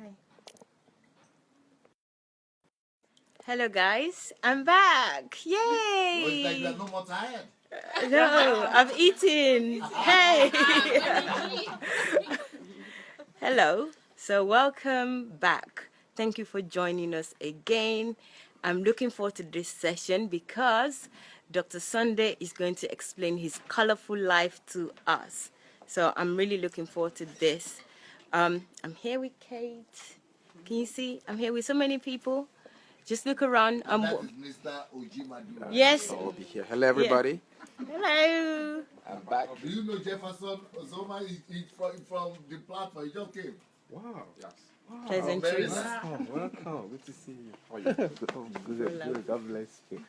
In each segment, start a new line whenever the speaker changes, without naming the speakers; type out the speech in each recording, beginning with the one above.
Hi. Hello, guys. I'm back. Yay!
It's like you are no more tired.
No, I've eaten. Hey. Hello. So welcome back. Thank you for joining us again. I'm looking forward to this session because Dr. Sunday is going to explain his colorful life to us. So I'm really looking forward to this. I'm here with Kate. Can you see? I'm here with so many people. Just look around.
That is Mr. Ojimadu.
Yes.
I'll be here. Hello, everybody.
Yeah. Hello.
I'm back.
Do you know Jefferson Ozoma? He's from the platform. He just came.
Wow. Yes.
Wow.
Pleasantries.
Welcome. Good to see you. How are you? Good. God bless you.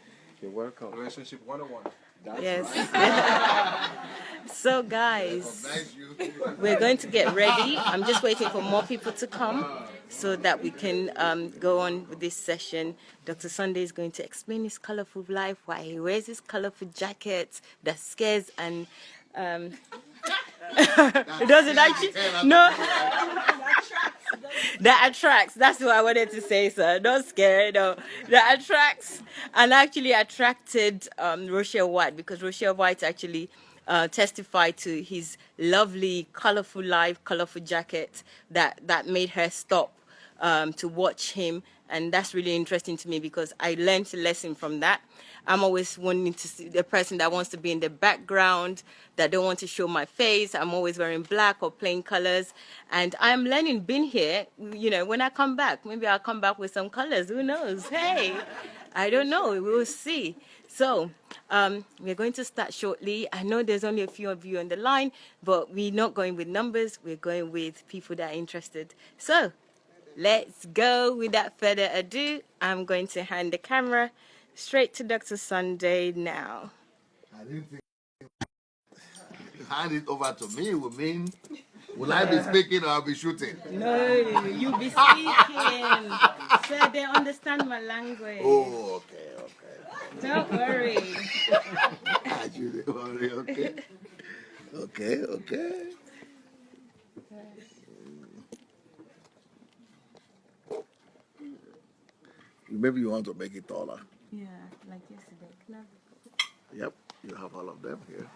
You're welcome. Relationship 101. That's
yes.
Right.
So, guys, we're going to get ready. I'm just waiting for more people to come so that we can go on with this session. Dr. Sunday is going to explain his colorful life, why he wears his colorful jacket that scares and it doesn't actually no that attracts. That's what I wanted to say, sir. Don't scare, no. That attracts and actually attracted Rochelle White, because Rochelle White actually testified to his lovely, colorful life, colorful jacket that made her stop to watch him. And that's really interesting to me because I learned a lesson from that. I'm always wanting to see the person that wants to be in the background, that don't want to show my face. I'm always wearing black or plain colors. And I'm learning, being here, you know, when I come back, maybe I'll come back with some colors. Who knows? Hey, I don't know. We'll see. So we're going to start shortly. I know there's only a few of you on the line, but we're not going with numbers. We're going with people that are interested. So let's go. Without further ado, I'm going to hand the camera straight to Dr. Sunday now.
I didn't think hand it over to me would mean, will I be speaking or I'll be shooting?
No, you be speaking. So they understand my language.
Oh, okay.
Don't worry.
I shouldn't worry, okay. Okay. Maybe you want to make it taller.
Yeah, like yesterday. Can I...
Yep, you have all of them here.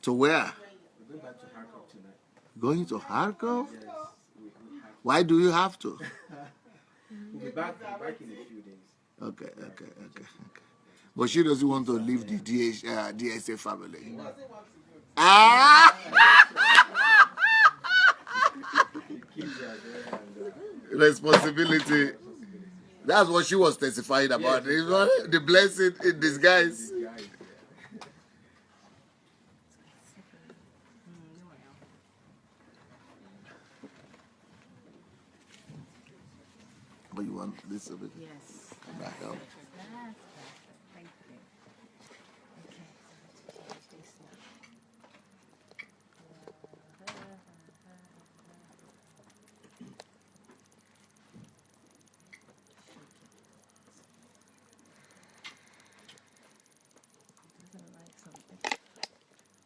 To where?
We're going back to Harkov tonight.
Going to Harkov?
Yes.
Why do you have to?
We'll be back in a few days.
Okay. But she doesn't want to leave the DSA family. Ah! Responsibility. That's what she was testifying about. The blessing in disguise. But you want this a bit?
Yes.
Back up.
Thank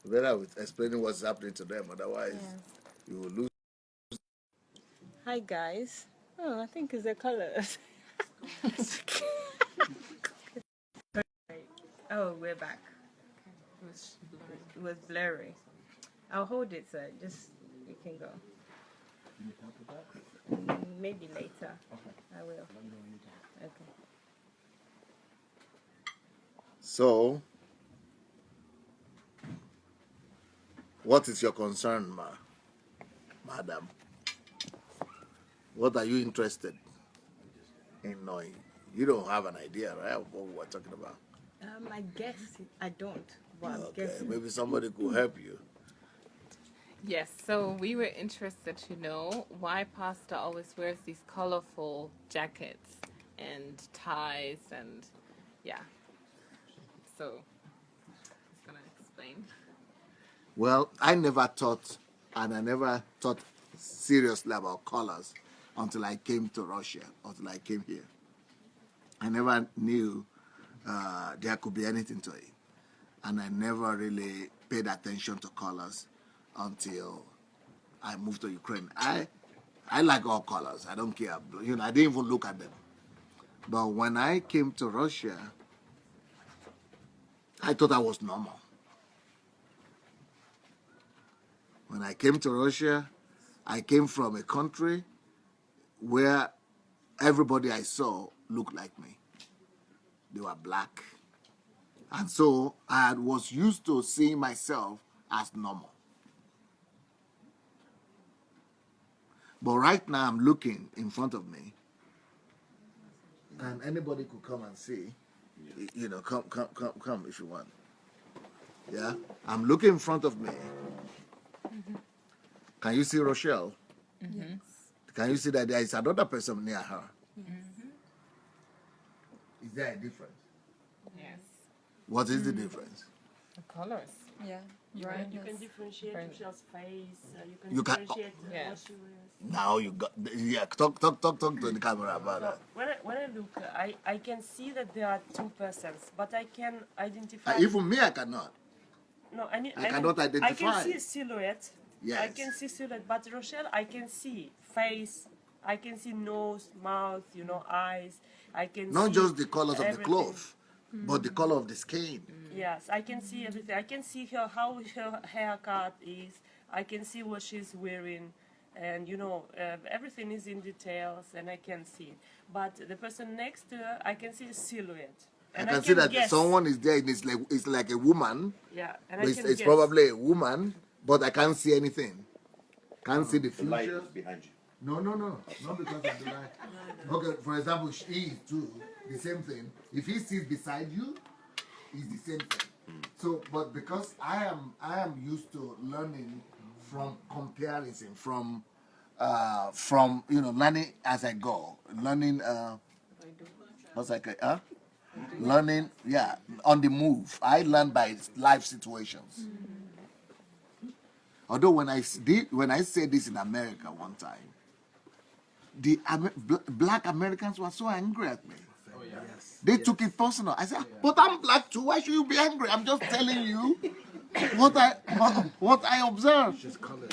you.
Better with explaining what's happening to them, otherwise you will lose.
Hi, guys. Oh, I think it's the colors. Oh, we're back. It was blurry. I'll hold it, sir. Just, you can go. Maybe later. I will. Okay.
So, what is your concern, madam? What are you interested in knowing? You don't have an idea, right, of what we're talking about?
I guess I don't. But I'm
Okay,
guessing.
maybe somebody could help you.
Yes, so we were interested to know why Pastor always wears these colorful jackets and ties and yeah. So he's gonna explain.
Well, I never thought seriously about colors until I came to Russia, until I came here. I never knew there could be anything to it. And I never really paid attention to colors until I moved to Ukraine. I like all colors. I don't care. You know, I didn't even look at them. But when I came to Russia, I thought I was normal. When I came to Russia, I came from a country where everybody I saw looked like me. They were black. And so I was used to seeing myself as normal. But right now I'm looking in front of me, and anybody could come and see. You know, come if you want. Yeah? I'm looking in front of me. Can you see Rochelle?
Yes.
Can you see that there is another person near her? Is there a difference?
Yes.
What is the difference?
The colors.
Yeah.
Right.
You can differentiate
Right.
Rochelle's face.
You can-
differentiate
Yeah.
what she wears.
Now you got, yeah, talk to the camera about
So
that.
when I look, I can see that there are two persons, but I can identify.
Even me, I cannot.
No,
I cannot
I
identify.
can see silhouette.
Yes.
I can see silhouette, but Rochelle, I can see face. I can see nose, mouth, eyes. I can
Not
see
just the colors of the
everything.
clothes, but the color of the skin.
Yes, I can see everything. I can see how her haircut is. I can see what she's wearing, and everything is in details, and I can see. But the person next to her, I can see the silhouette.
I
And
can see that
guess.
someone is there and it's like a woman.
Yeah, and
But
I
it's,
can
it's
guess.
probably a woman, but I can't see anything. Can't see the
The light
future.
is behind you.
No, not because of the light. Okay, for example, she is too the same thing. If he sits beside you, it's the same thing. So, but because I am used to learning from comparison, from learning as I go, learning what's like learning, yeah, on the move. I learn by life situations. Although when I said this in America one time, the black Americans were so angry at me.
Oh, yeah. Yes.
They took it personal. I said, but I'm black too. Why should you be angry? I'm just telling you what I observed.
Just colors.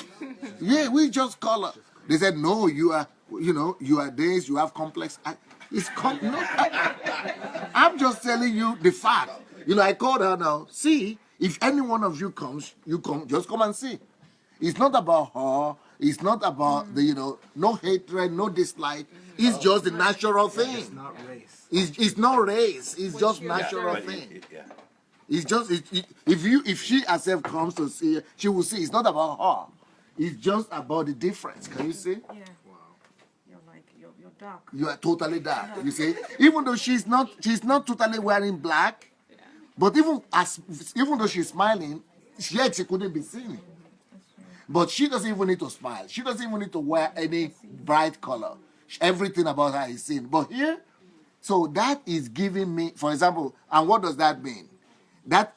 Yeah, we just color. They said, no, you are this, you have complex. I'm just telling you the fact. I called her now. See, if any one of you comes, just come and see. It's not about her. It's not about no hatred, no dislike. It's just the natural thing.
It's not race.
It's not race. It's just natural
But
thing.
yeah.
It's just if she herself comes to see, she will see. It's not about her. It's just about the difference. Can you see?
Yeah. Wow. You're dark.
You are totally dark. You see, even though she's not totally wearing black, but even though she's smiling, yet she couldn't be seen. But she doesn't even need to smile. She doesn't even need to wear any bright color. Everything about her is seen. But here, so that is giving me, for example, and what does that mean? That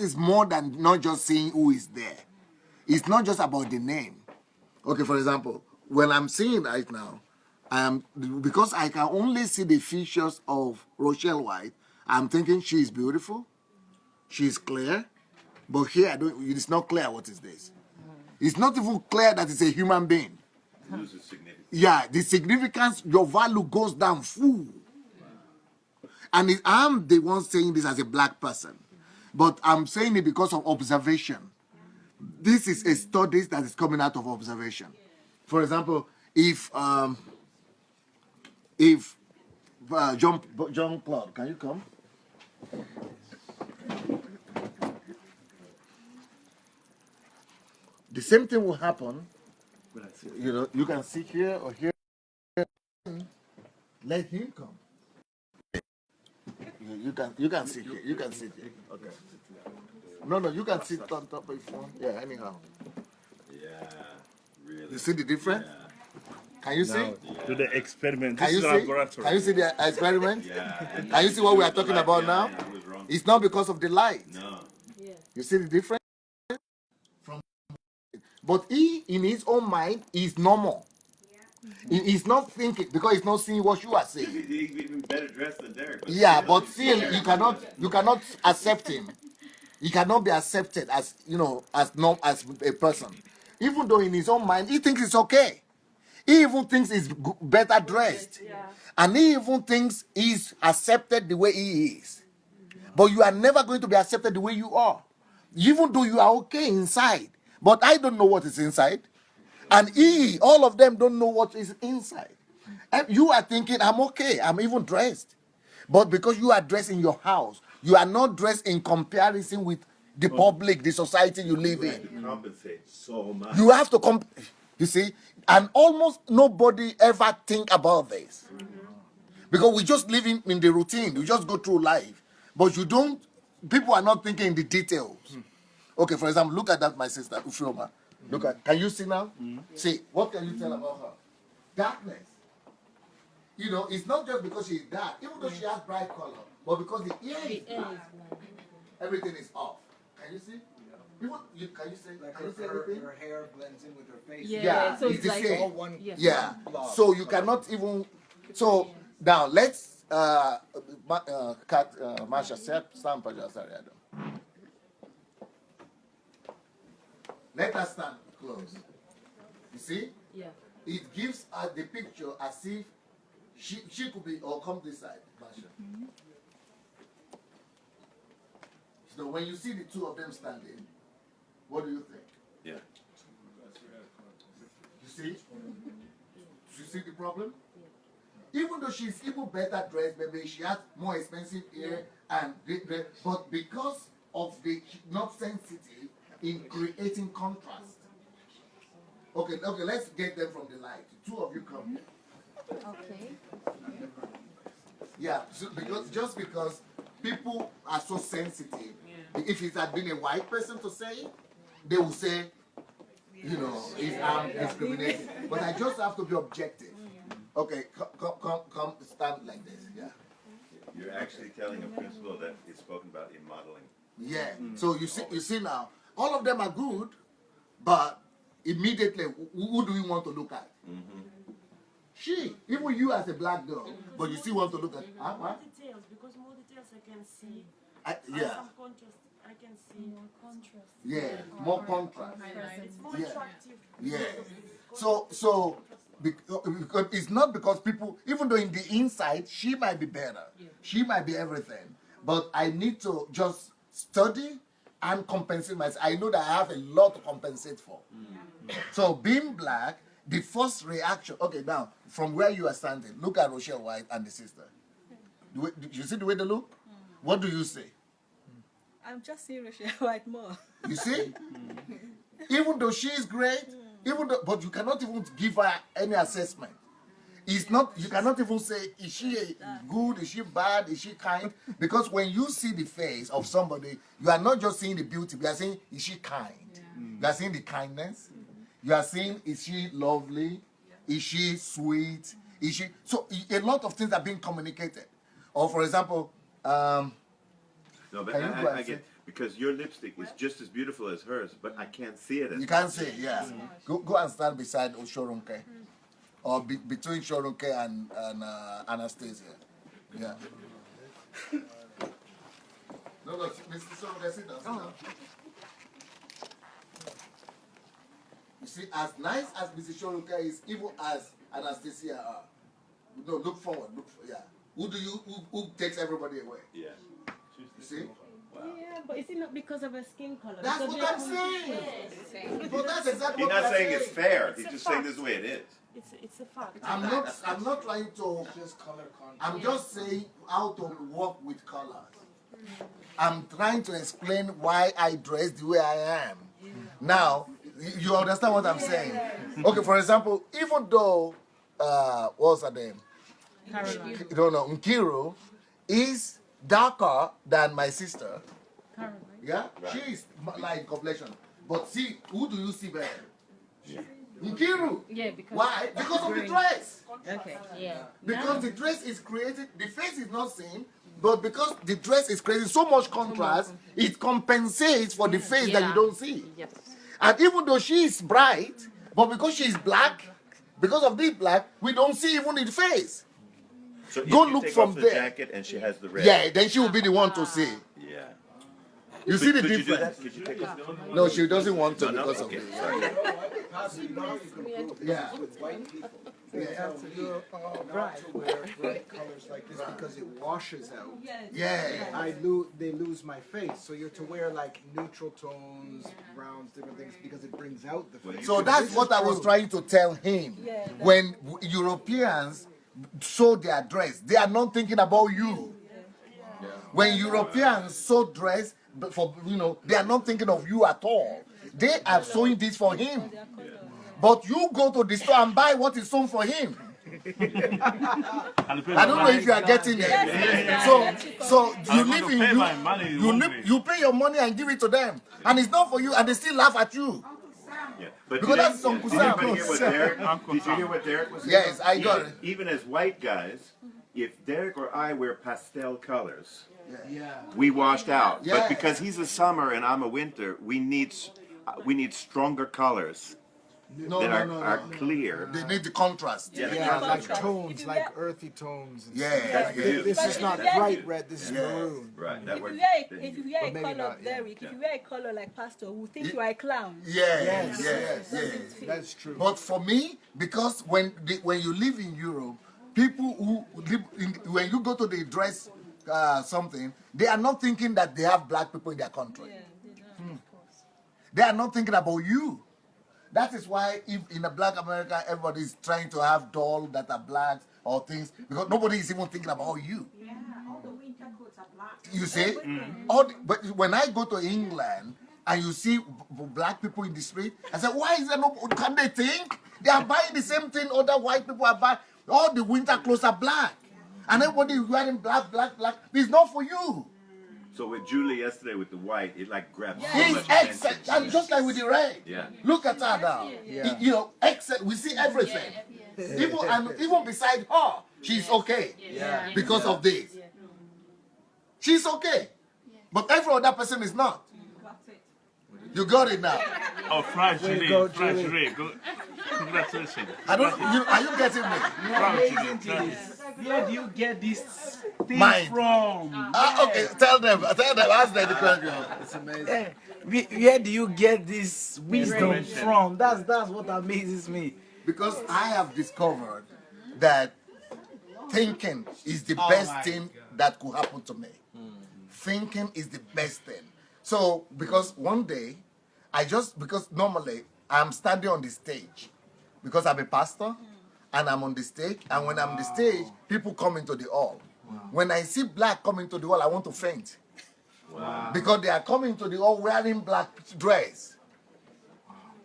is more than not just seeing who is there. It's not just about the name. Okay, for example, when I'm seeing right now, because I can only see the features of Rochelle White, I'm thinking she is beautiful, she's clear, but here it's not clear what is this. It's not even clear that it's a human being.
It loses significance.
Yeah, the significance, your value goes down full. And I'm the one saying this as a black person, but I'm saying it because of observation. This is a study that is coming out of observation. For example, if John Claude, can you come? The same thing will happen. You can sit here or here. Let him come. You can sit here. You can sit here. Okay. No, you can sit on top of your phone. Yeah, anyhow.
Yeah, really.
You see the difference? Can you see?
Now, do the experiment.
Can
This
you
is
see?
laboratory.
Can you see the experiment?
Yeah.
Can you see what we are talking about now?
I was wrong.
It's not because of the light.
No.
You see the difference? But he, in his own mind, is normal. He's not thinking because he's not seeing what you are
He's
saying.
even better dressed than Derek.
Yeah,
still,
but
he's
still,
there.
you cannot accept him. He cannot be accepted as as a person, even though in his own mind he thinks it's okay. He even thinks he's better dressed, and he even thinks he's accepted the way he is. But you are never going to be accepted the way you are, even though you are okay inside. But I don't know what is inside, and all of them don't know what is inside. And you are thinking, I'm okay, I'm even dressed. But because you are dressed in your house, you are not dressed in comparison with the public, the society you live
You have
in.
to compensate so much.
You have to you see, and almost nobody ever think about this. Because we just live in the routine, you just go through life. But you don't, people are not thinking in the details. Okay, for example, look at that, my sister, Ufroma. Look at, can you see now? See, what can you tell about her? Darkness. You know, it's not just because she's dark, even though she has bright color, but because the ear is black, everything is off. Can you see? People, can you say?
Like
Can you say anything?
her hair blends in with her face.
Yeah,
so
it's
it's
the
like
same.
All one.
Yeah.
block.
So you cannot even. So now let's Masha stand for just let us stand close. You see?
Yeah.
It gives us the picture as if she could be, or come this side, Masha. So when you see the two of them standing, what do you think?
Yeah.
You see? You see the problem? Even though she's even better dressed, maybe she has more expensive hair, and but because of the not sensitive in creating contrast. Okay, let's get them from the light. The two of you come here.
Okay.
Yeah, so because people are so sensitive. If it had been a white person to say it, they would say, if I'm discriminating. But I just have to be objective. Okay, come, stand like this. Yeah.
You're actually telling a principle that is spoken about in modeling.
Yeah. So you see now, all of them are good, but immediately, who do we want to look at? She, even you as a black girl, but you still want to look at
More
what?
details, because more details I can see.
Yeah,
Some contrast I can see.
More contrast.
yeah, more contrast.
It's more
Yeah.
attractive.
Yeah. So because it's not because people, even though in the inside she might be better, she might be everything, but I need to just study and compensate myself. I know that I have a lot to compensate for. So being black, the first reaction. Okay, now from where you are standing, look at Rochelle White and the sister. Do you see the way they look? What do you say?
I'm just seeing Rochelle White more.
You see? Even though she is great, but you cannot even give her any assessment. It's not, you cannot even say, is she good, is she bad, is she kind? Because when you see the face of somebody, you are not just seeing the beauty, you are saying, is she kind? You are seeing the kindness. You are saying, is she lovely? Is she sweet? Is she? So a lot of things are being communicated. Or for example,
No, but
Can you go
I
and
get, because your lipstick is just as beautiful as hers, but I can't see it as
you can't say, yeah. Go and stand beside Shorunke. Or between Shorunke and Anastasia. Yeah. No, Mr. Shorunke, sit down, sit down. You see, as nice as Mrs. Shorunke is, even as Anastasia are. No, look forward, yeah. Who takes everybody away?
Yeah.
You see?
Yeah, but is it not because of her skin color?
That's
Because
what I'm saying. But that's exactly
He's
what
not
I'm
saying it's fair. He's
It's a
just saying
fact.
this is the way it is.
It's a fact.
I'm not trying to,
Just color contrast.
I'm just saying how to work with colors. I'm trying to explain why I dress the way I am. Now, you understand what I'm saying? Okay, for example, even though, what's her name?
Caroline.
No, Nkiru is darker than my sister.
Caroline.
Yeah? She is like complexion. But see, who do you see better? Nkiru.
Yeah, because
Why? Because of the dress.
Okay. Yeah.
Because the dress is created, the face is not seen, but because the dress is creating so much contrast, it compensates for the face that you don't see.
Yes.
And even though she is bright, but because she is black, because of this black, we don't see even the face.
So if
Go
you
look
take
from
off the
there.
jacket and she has the red.
Yeah, then she will be the one to see.
Yeah.
You see the
Could you do
difference?
that? Could you take off?
No, she doesn't want to
No,
because
okay.
of this.
Sorry.
Yeah.
With white people, they
Yeah.
tell you not to wear bright colors like this because it washes out.
Yeah.
They lose my face. So you're to wear like neutral tones, browns, different things because it brings out the face.
So that's what I was trying to tell him. When Europeans sew their dress, they are not thinking about you. When Europeans sew dress, they are not thinking of you at all. They are sewing this for him. But you go to the store and buy what is sewn for him. I don't know if you are getting it. So you live in you pay your money and give it to them, and it's not for you, and they still laugh at you.
Yeah. But
Because that's
did
Uncle
anybody
Sam.
hear what Derek? Did you hear what Derek was saying?
Yes, I got it.
Even as white guys, if Derek or I wear pastel colors,
Yeah.
we washed out.
Yeah.
But because he's a summer and I'm a winter, we need stronger colors
No,
that
no,
are
no, no.
clear.
They need the contrast.
Yeah, like tones, like earthy tones. And stuff.
Yeah.
This is not bright red. This is maroon.
Right. That
If
works.
you wear a
maybe
color,
not, yeah.
Derek, if you wear a color like Pastor, we'll think you are a clown.
Yes.
That's true.
But for me, because when you live in Europe, people who live when you go to the dress something, they are not thinking that they have black people in their country. They are not thinking about you. That is why if in a black America, everybody is trying to have dolls that are black or things, because nobody is even thinking about you.
Yeah, all the winter coats are black.
You see? But when I go to England and you see black people in the street, I say, why is there no, can they think? They are buying the same thing other white people are buying. All the winter clothes are black. And everybody is wearing black. It's not for you.
So with Julie yesterday with the white, it like grabs so
He's
much
excellent.
attention.
And just like with the red.
Yeah.
Look at her now.
Yeah.
Excellent. We see everything. Even beside her, she's okay. Because of this. She's okay. But every other person is not. You got it now.
Oh, French
go,
French
Julie.
Ray. Congratulations.
Are you getting me?
Where do you get this thing
Mind.
from?
Okay, tell them, ask them the question.
It's amazing.
Where do you get this wisdom from? That's what amazes me.
Because I have discovered that thinking is the best thing that could happen to me. Thinking is the best thing. So, because one day, because normally I'm standing on the stage, because I'm a pastor, and I'm on the stage, and when I'm on the stage, people come into the hall. When I see black come into the hall, I want to faint. Because they are coming to the hall wearing black dress.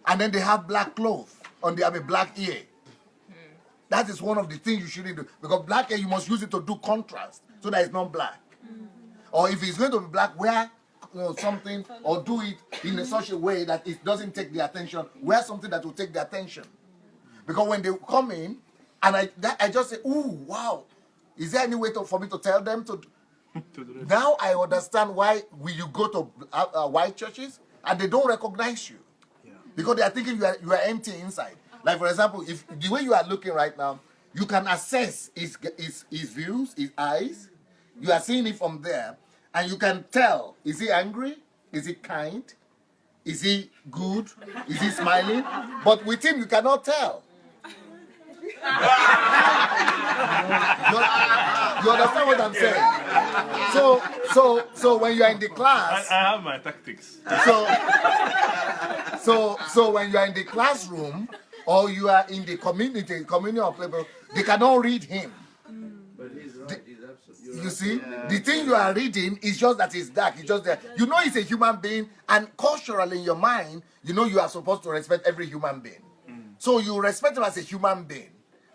And then they have black clothes, and they have a black ear. That is one of the things you shouldn't do. Because black hair, you must use it to do contrast, so that it's not black. Or if it's going to be black, wear something, or do it in such a way that it doesn't take the attention. Wear something that will take the attention. Because when they come in, and I just say, ooh, wow. Is there any way for me to tell them to? Now I understand why when you go to white churches and they don't recognize you. Because they are thinking you are empty inside. Like, for example, if the way you are looking right now, you can assess his views, his eyes. You are seeing it from there. And you can tell, is he angry? Is he kind? Is he good? Is he smiling? But with him, you cannot tell. You understand what I'm saying? So when you are in the class,
I have my tactics.
so when you are in the classroom or you are in the community of people, they cannot read him.
But he's right. He's absolutely.
You see, the thing you are reading is just that it's dark. It's just that you know he's a human being, and culturally in your mind, you know you are supposed to respect every human being. So you respect him as a human being,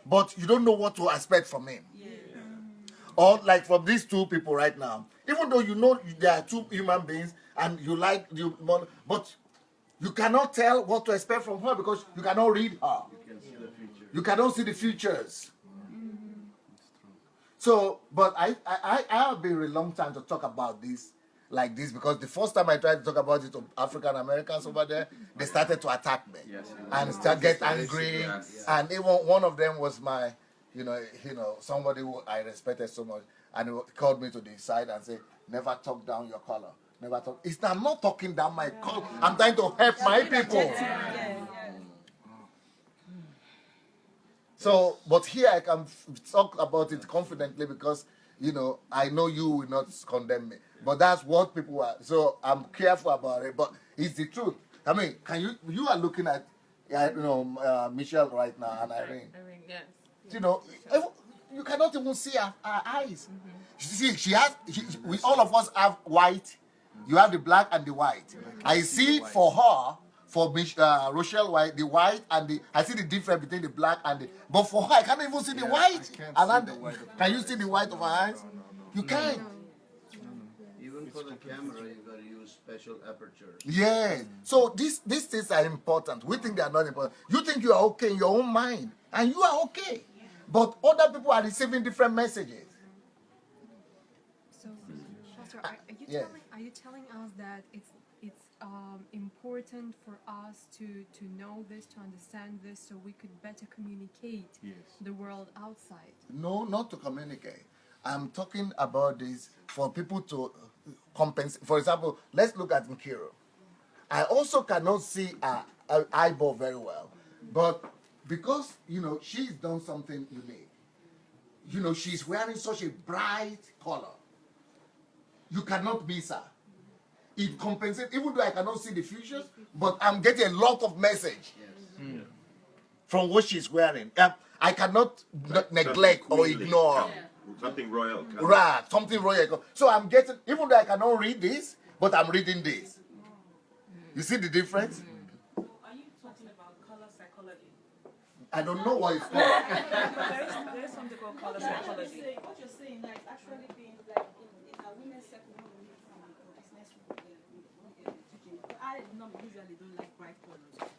but you don't know what to expect from him. Or like from these two people right now, even though you know there are two human beings and you like you, but you cannot tell what to expect from her because you cannot read her. You cannot see the futures. So, but I have been reluctant to talk about this. like this, because the first time I tried to talk about it to African Americans over there, they started to attack me and start get angry. And even one of them was my, somebody who I respected so much, and he called me to the side and said, "Never talk down your color. Never talk." I'm not talking down my color. I'm trying to help my people. So, but here I can talk about it confidently because, I know you will not condemn me. But that's what people are. So I'm careful about it. But it's the truth. I mean, you are looking at, Michelle right now and Irene.
Irene, yes.
You cannot even see her eyes. See, we all of us have white. You have the black and the white. I see for her, for Rochelle White, the white and I see the difference between the black and the. But for her, I can't even see the white. Can you see the white of her eyes? You can't.
Even for the camera, you got to use special apertures.
Yes. So these things are important. We think they are not important. You think you are okay in your own mind, and you are okay. But other people are receiving different messages.
So, Pastor,
Yes.
are you telling us that it's important for us to know this, to understand this, so we could better communicate the world outside?
No, not to communicate. I'm talking about this for people to compensate. For example, let's look at Nkiro. I also cannot see her eyeball very well, but because she's done something unique. She's wearing such a bright color. You cannot miss her. It compensates, even though I cannot see the features, but I'm getting a lot of message from what she's wearing. I cannot neglect or ignore.
Something royal.
Right, something royal. So I'm getting, even though I cannot read this, but I'm reading this. You see the difference?
Are you talking about color psychology?
I don't know what it's called.
There is something called color psychology.
What you're saying, like, actually being like in a women's circle, when we meet from business teaching, I usually don't like bright colors.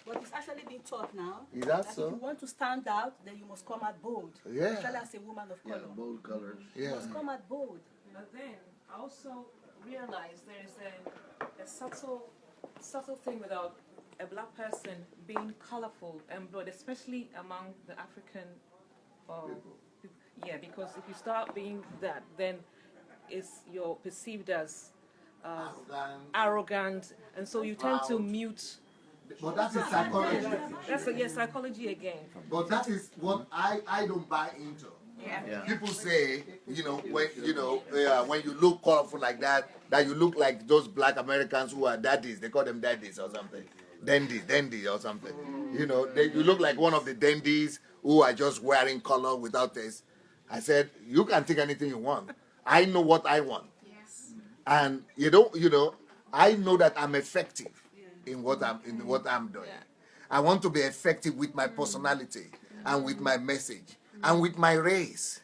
But it's actually being taught now.
Is that so?
If you want to stand out, then you must come out bold.
Yeah.
Especially as a woman of color.
Yeah, bold colors.
You must come out bold.
But then I also realized there is a subtle thing without a black person being colorful and broad, especially among the African people. Yeah, because if you start being that, then you're perceived as arrogant, and so you tend to mute.
But that is psychology.
That's psychology again.
But that is what I don't buy into.
Yeah.
People say, when you look colorful like that you look like those black Americans who are daddies. They call them daddies or something. Dandy or something. You look like one of the dandies who are just wearing color without this. I said, you can think anything you want. I know what I want.
Yes.
And I know that I'm effective in what I'm doing. I want to be effective with my personality and with my message and with my race.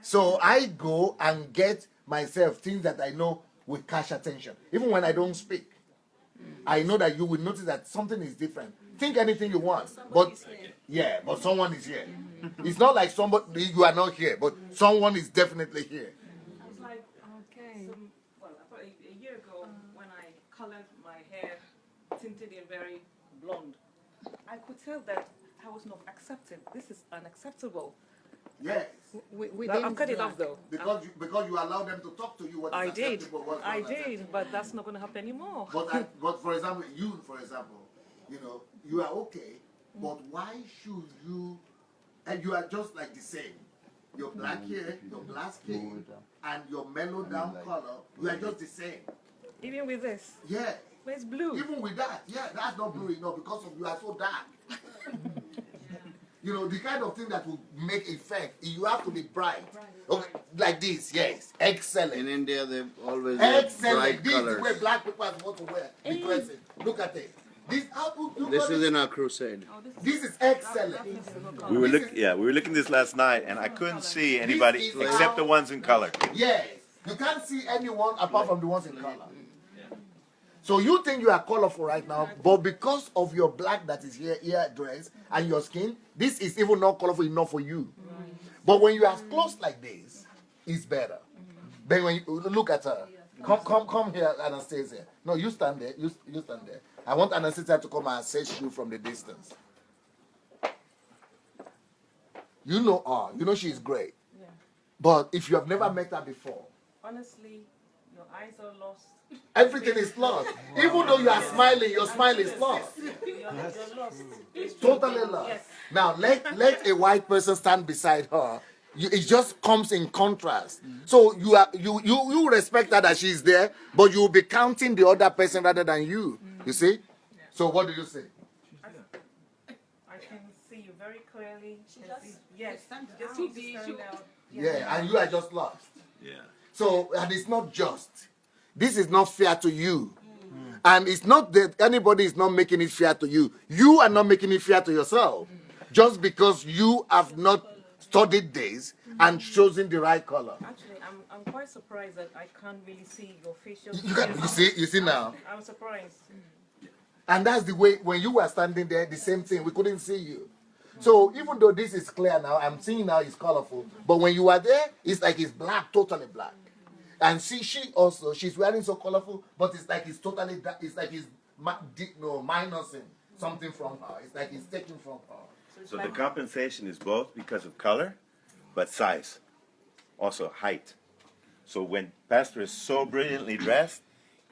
So I go and get myself things that I know will catch attention. Even when I don't speak, I know that you will notice that something is different. Think anything you want, but someone is here. It's not like you are not here, but someone is definitely here.
It's like, a year ago when I colored my hair, tinted it very blonde, I could tell that I was not accepted. This is unacceptable.
Yes.
I've cut it off though.
Because you allow them to talk to you. What
I
is
did.
acceptable, what's
I
not
did,
acceptable.
but that's not going to happen anymore.
But for example, you are okay. But why should you? And you are just like the same. Your black hair, your black skin, and your mellow down color. You are just the same.
Even with this.
Yeah.
But it's blue.
Even with that, that's not blue enough because you are so dark. The kind of thing that will make effect, you have to be bright. Okay, like this, yes. Excellent.
In India, they always wear bright
This
colors.
is where black people want to wear. Be dressing. Look at it.
This is in our crusade.
This is excellent.
We were looking this last night, and I couldn't see anybody except the ones in color.
Yes. You can't see anyone apart from the ones in color. So you think you are colorful right now, but because of your black that is here dress and your skin, this is even not colorful enough for you. But when you are close like this, it's better. Then when you look at her, come here, Anastasia. No, you stand there. You stand there. I want Anastasia to come and assess you from the distance. You know her. You know she's great.
Yeah.
But if you have never met her before,
Honestly, your eyes are lost.
everything is lost. Even though you are smiling, your smile is lost.
You're lost.
Totally lost.
Yes.
Now let a white person stand beside her. It just comes in contrast. So you respect her that she's there, but you will be counting the other person rather than you. You see? So what do you say?
I can see you very clearly.
Yes.
Just need to stand out.
Yeah, and you are just lost.
Yeah.
So, and it's not just. This is not fair to you. And it's not that anybody is not making it fair to you. You are not making it fair to yourself. Just because you have not studied this and chosen the right color.
Actually, I'm quite surprised that I can't really see your facial.
You see now.
I'm surprised.
And that's the way, when you were standing there, the same thing. We couldn't see you. So even though this is clear now, I'm seeing now it's colorful. But when you were there, it's like it's black, totally black. And see, she's wearing so colorful, but it's like it's totally, it's like it's minusing something from her. It's like it's taken from her.
So the compensation is both because of color, but size, also height. So when Pastor is so brilliantly dressed,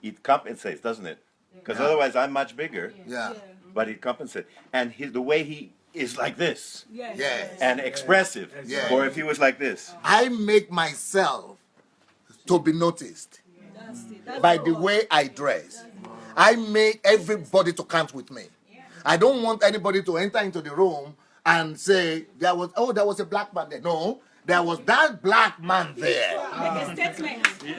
it compensates, doesn't it? Because otherwise I'm much bigger.
Yeah.
But it compensates. And the way he is like this.
Yes.
And expressive.
Yes.
Or if he was like this.
I make myself to be noticed by the way I dress. I make everybody to count with me. I don't want anybody to enter into the room and say, there was a black man there. No, there was that black man there.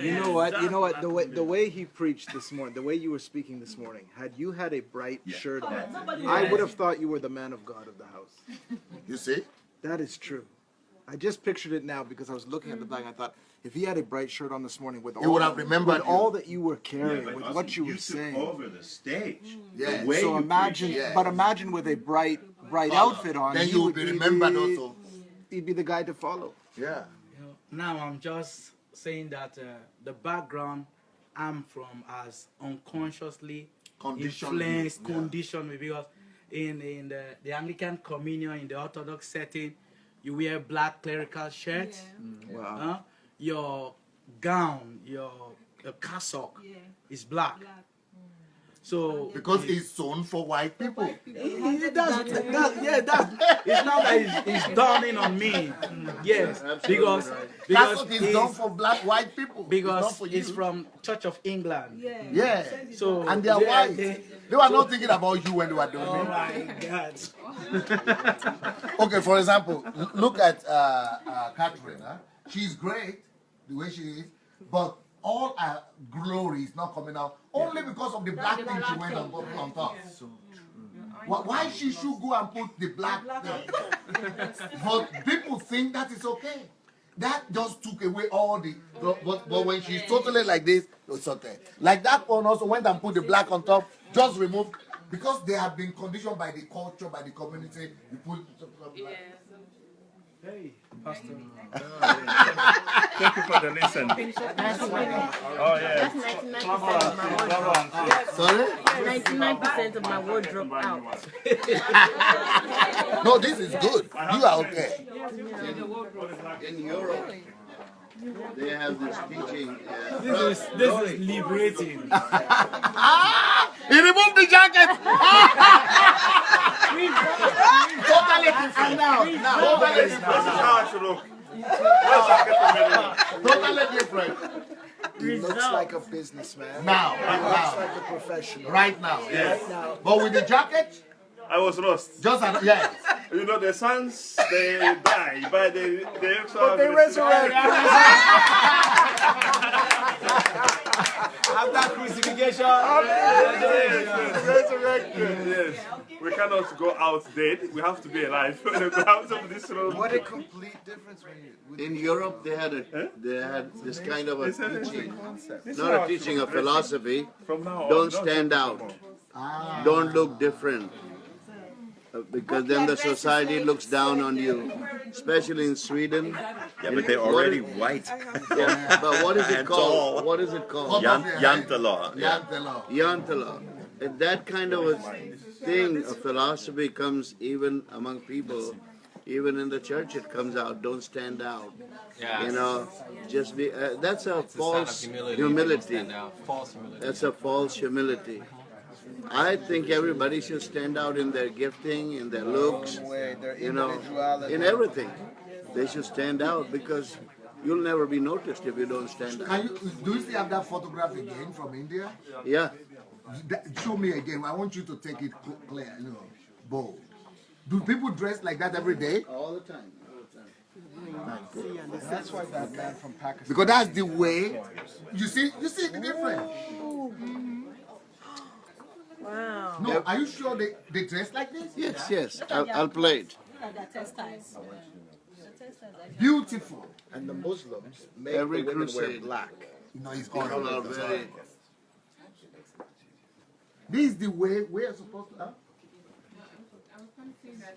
You know what? The way he preached this morning, the way you were speaking this morning, had you had a bright shirt on, I would have thought you were the man of God of the house.
You see?
That is true. I just pictured it now because I was looking at the black and I thought, if he had a bright shirt on this morning with
would have remembered
all that you were carrying,
but
with
also
what you were
took
saying.
over the stage.
Yeah.
The way
So
you
imagine,
preach.
but imagine with a bright outfit on,
Then
he
you will
would
be remembered
the-
also.
He'd be the guy to follow.
Yeah.
Now I'm just saying that the background I'm from has unconsciously influenced, conditioned me, because in the Anglican communion, in the Orthodox setting, you wear black clerical shirts.
Wow.
Your gown, your cassock is black. So
because it's sewn for white people.
It's now that it's dawning on me. Yes, because
That's what it's done for white people.
Because
for
it's
you.
from Church of England.
Yeah.
So
And they are white. They were not thinking about you when they were doing
Oh
it.
my God.
Okay, for example, look at Catherine. Huh? She's great the way she is, but all her glory is not coming out only because of the black thing she went on top. Why she should go and put the black thing? But people think that is okay. That just took away all the. But when she's totally like this, it's okay. Like that one also went and put the black on top, just remove. Because they have been conditioned by the culture, by the community. You put black.
Hey, Pastor.
Thank you for the listen. Oh, yeah.
That's 99% of my wardrobe.
Sorry?
99% of my wardrobe out.
No, this is good. You are okay.
In Europe, they have this teaching.
This is liberating.
He removed the jacket. Totally different. Now, totally
This is how I should look.
Totally different.
He looks like a businessman.
Now,
He looks like a professional.
right now. Yes. But with the jacket,
I was lost.
just yes.
You know, the sons, they die, but they also
But they resurrect. After crucifixion.
Resurrected. Yes. We cannot go out dead. We have to be alive. We have to be this road.
What a complete difference when you.
In Europe, they had this kind of a
It's a
teaching,
concept.
not a teaching, a philosophy.
From now on,
Don't stand out. Don't look different. Because then the society looks down on you, especially in Sweden.
Yeah, but they're already white.
Yeah, but what is it
And
called?
tall.
What is it called?
Yantala. Yeah.
Yantala. And that kind of a thing, a philosophy comes even among people, even in the church it comes out. Don't stand out.
Yes.
You know, just be, that's a
It's a sign of
false
humility.
humility.
Stand out. False humility.
That's a false humility. I think everybody should stand out in their gifting, in their looks, you know, in everything. They should stand out because you'll never be noticed if you don't stand out.
Do you still have that photograph again from India?
Yeah.
Show me again. I want you to take it clear, bold. Do people dress like that every day?
All the time.
That's why that man from Pakistan.
Because that's the way. You see the difference.
Wow.
No, are you sure they dress like this?
Yes, yes. I'll play it.
Look at their textiles.
Beautiful.
And the Muslims make
Every
the women wear
crusade.
black.
It's
People are very.
This is the way we're supposed to.
I was going to say that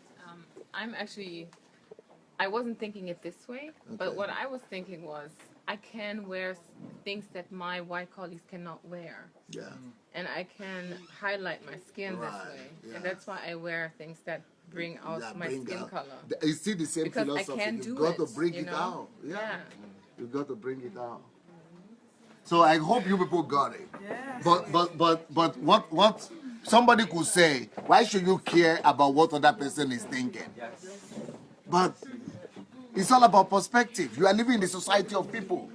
I wasn't thinking it this way, but what I was thinking was I can wear things that my white colleagues cannot wear.
Yeah.
And I can highlight my skin this way.
yeah.
And that's why I wear things that bring out my skin color.
You see the same
Because
philosophy.
I can
You've
do
got
it,
to bring
you
it
know?
out.
Yeah.
You've got to bring it out. So I hope you people got it.
Yes.
But what somebody could say, why should you care about what other person is thinking? But it's all about perspective. You are living in the society of people.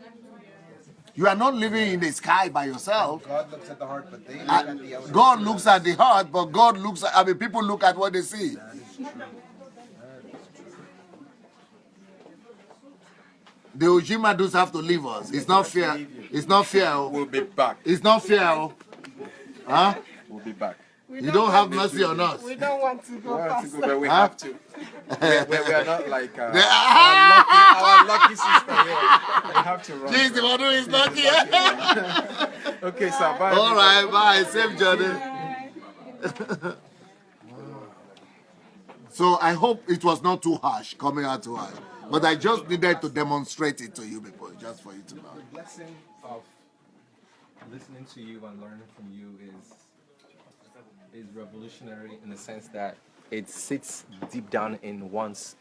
You are not living in the sky by yourself.
God looks at the heart, but they look at the outer.
God looks at the heart, but God looks at, people look at what they see. The Ojima does have to leave us. It's not fair. It's not fair.
We'll be back.
It's not fair. Huh?
We'll be back.
You don't have mercy on us.
We don't want to go
We have to
faster.
go, but we
Huh?
have to. We are not like our lucky sister here. We have to run.
Jeez, the one who is lucky.
Okay, sir. Bye.
All right, bye. Safe journey. So I hope it was not too harsh, coming out too harsh. But I just needed to demonstrate it to you people, just for you to know.
The blessing of listening to you and learning from you is revolutionary in the sense that it sits deep down in one's